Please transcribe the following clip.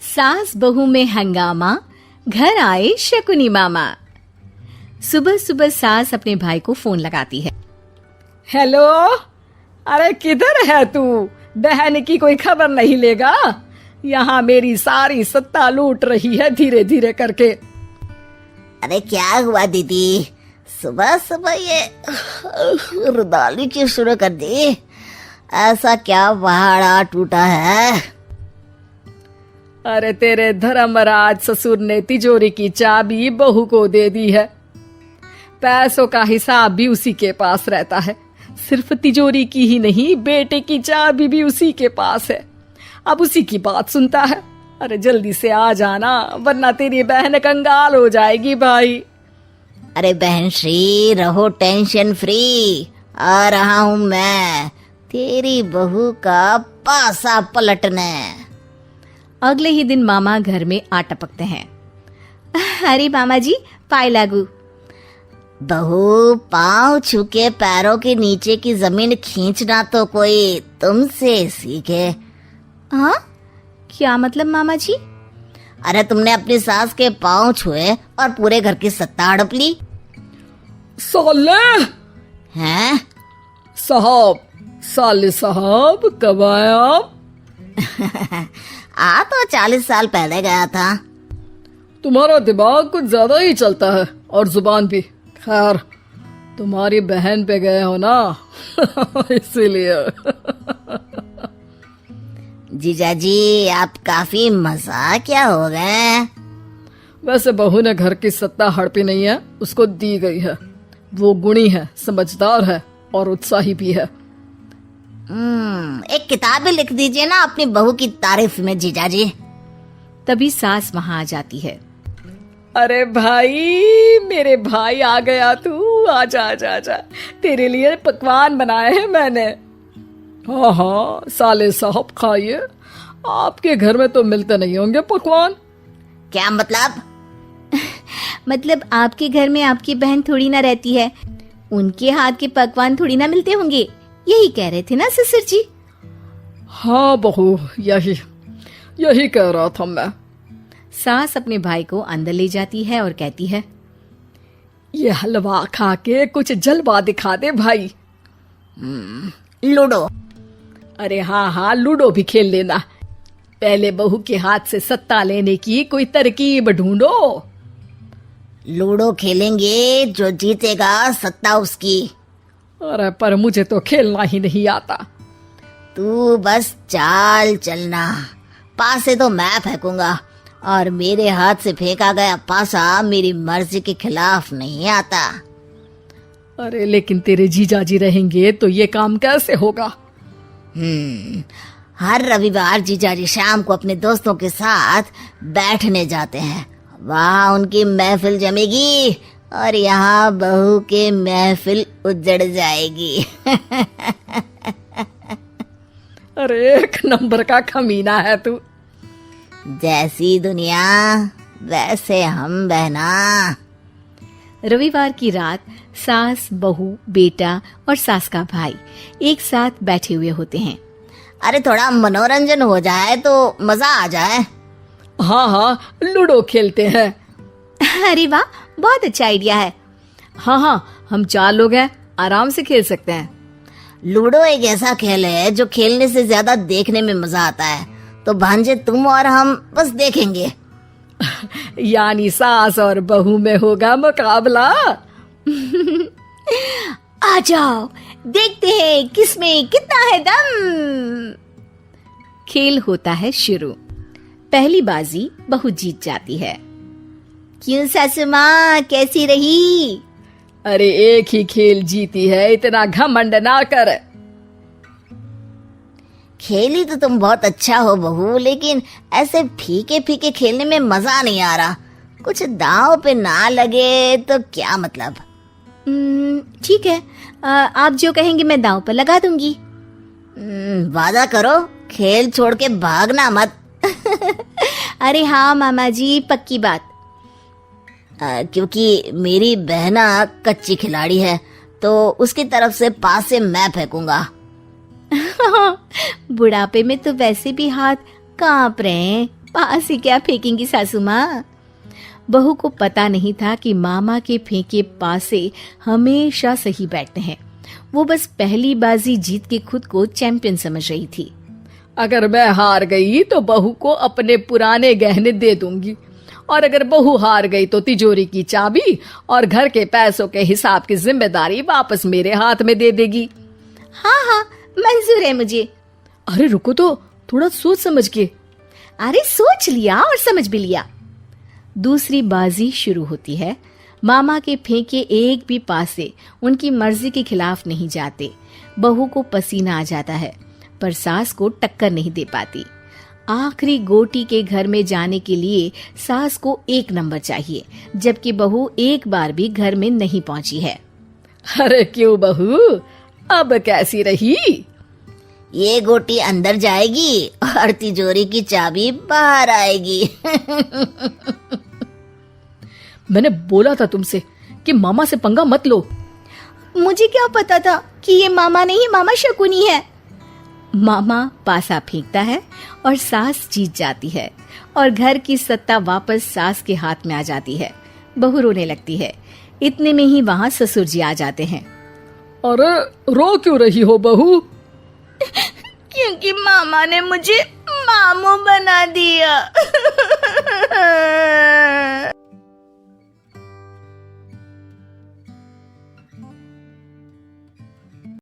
सास बहू में हंगामा, घर आए शकुनी मामा। सुबह सुबह सास अपने भाई को फोन लगाती है। हेलो, अरे किधर है तू? बहन की कोई खबर नहीं लेगा? यहाँ मेरी सारी सत्ता लूट रही है धीरे धीरे करके। अरे क्या हुआ दीदी, सुबह सुबह ये रुदाली क्यों शुरू कर दी? ऐसा क्या पहाड़ा टूटा है? अरे तेरे धर्मराज ससुर ने तिजोरी की चाबी बहू को दे दी है। पैसों का हिसाब भी उसी के पास रहता है। सिर्फ तिजोरी की ही नहीं, बेटे की चाबी भी उसी के पास है। अब उसी की बात सुनता है। अरे जल्दी से आ जाना, वरना तेरी बहन कंगाल हो जाएगी भाई। अरे बहन श्री, रहो टेंशन फ्री। आ रहा हूँ मैं, तेरी बहू का पासा पलटने। अगले ही दिन मामा घर में आ टपकते हैं। अरे मामा जी, पाए लागू। बहू, पाँव छू के पैरों के नीचे की जमीन खींचना तो कोई तुमसे सीखे। हाँ, क्या मतलब मामा जी? अरे तुमने अपनी सास के पाँव छुए और पूरे घर की सत्ता हड़प ली। साले हैं? साहब, साले साहब कब आए आप? आ तो 40 साल पहले गया था। तुम्हारा दिमाग कुछ ज्यादा ही चलता है और जुबान भी। खैर, तुम्हारी बहन पे गए हो ना इसीलिए। जीजाजी, आप काफी मजाकिया हो गए। वैसे बहू ने घर की सत्ता हड़पी नहीं है, उसको दी गई है। वो गुणी है, समझदार है और उत्साही भी है। एक किताब भी लिख दीजिए ना अपनी बहू की तारीफ में जीजाजी। तभी सास वहां आ जाती है। अरे भाई, मेरे भाई आ गया तू। आजा आजा आजा, तेरे लिए पकवान बनाए हैं मैंने। हाँ हाँ साले साहब, खाइए। आपके घर में तो मिलते नहीं होंगे पकवान। क्या मतलब? मतलब आपके घर में आपकी बहन थोड़ी ना रहती है, उनके हाथ के पकवान थोड़ी ना मिलते होंगे, यही कह रहे थे ना ससुर जी? हाँ बहू, यही कह रहा था मैं। सास अपने भाई को अंदर ले जाती है और कहती है, ये हलवा खा के कुछ जलवा दिखा दे भाई। लूडो? अरे हाँ हाँ, लूडो भी खेल लेना। पहले बहू के हाथ से सत्ता लेने की कोई तरकीब ढूंढो। लूडो खेलेंगे, जो जीतेगा सत्ता उसकी। अरे पर मुझे तो खेलना ही नहीं आता। तू बस चाल चलना, पासे तो मैं फेंकूंगा और मेरे हाथ से फेंका गया पासा मेरी मर्जी के खिलाफ नहीं आता। अरे लेकिन तेरे जीजाजी रहेंगे तो ये काम कैसे होगा? हर रविवार जीजाजी शाम को अपने दोस्तों के साथ बैठने जाते हैं। वहाँ उनकी महफिल जमेगी और यहाँ बहू के महफिल उजड़ जाएगी। अरे एक नंबर का कमीना है तू। जैसी दुनिया वैसे हम बहना। रविवार की रात सास, बहू, बेटा और सास का भाई एक साथ बैठे हुए होते हैं। अरे थोड़ा मनोरंजन हो जाए तो मजा आ जाए। हाँ हाँ, लूडो खेलते हैं। अरे वाह, बहुत अच्छा आइडिया है। हाँ हाँ, हम 4 लोग हैं, आराम से खेल सकते हैं। लूडो एक ऐसा खेल है जो खेलने से ज्यादा देखने में मजा आता है। तो भांजे, तुम और हम बस देखेंगे। यानी सास और बहू में होगा मुकाबला। आ जाओ, देखते हैं किसमें कितना है दम। खेल होता है शुरू। पहली बाजी बहू जीत जाती है। क्यों सासू माँ, कैसी रही? अरे एक ही खेल जीती है, इतना घमंड ना कर। खेली तो तुम बहुत अच्छा हो बहू, लेकिन ऐसे फीके फीके खेलने में मजा नहीं आ रहा। कुछ दांव पे ना लगे तो क्या मतलब। ठीक है, आप जो कहेंगे मैं दांव पर लगा दूंगी। वादा करो, खेल छोड़ के भागना मत। अरे हाँ मामा जी, पक्की बात। क्योंकि मेरी बहना कच्ची खिलाड़ी है, तो उसकी तरफ से पास से मैं फेंकूंगा। बुढ़ापे में तो वैसे भी हाथ कांप रहे हैं। पास ही क्या फेंकेंगी सासू माँ। बहू को पता नहीं था कि मामा के फेंके पासे हमेशा सही बैठते हैं। वो बस पहली बाजी जीत के खुद को चैंपियन समझ रही थी। अगर मैं हार गई तो बहू को अपने पुराने गहने दे दूंगी, और अगर बहू हार गई तो तिजोरी की चाबी और घर के पैसों के हिसाब की जिम्मेदारी वापस मेरे हाथ में दे देगी। हाँ हाँ, मंजूर है मुझे। अरे रुको तो, थोड़ा सोच समझ के। अरे सोच लिया और समझ भी लिया। दूसरी बाजी शुरू होती है। मामा के फेंके एक भी पासे उनकी मर्जी के खिलाफ नहीं जाते। बहू को पसीना आ जाता है, पर सास को टक्कर नहीं दे पाती। आखिरी गोटी के घर में जाने के लिए सास को 1 नंबर चाहिए, जबकि बहू एक बार भी घर में नहीं पहुंची है। अरे क्यों बहू, अब कैसी रही? ये गोटी अंदर जाएगी और तिजोरी की चाबी बाहर आएगी। मैंने बोला था तुमसे कि मामा से पंगा मत लो। मुझे क्या पता था कि ये मामा नहीं, मामा शकुनी है। मामा पासा फेंकता है और सास जीत जाती है और घर की सत्ता वापस सास के हाथ में आ जाती है। बहू रोने लगती है। इतने में ही वहाँ ससुर जी आ जाते हैं। अरे रो क्यों रही हो बहू? क्योंकि मामा ने मुझे मामू बना दिया।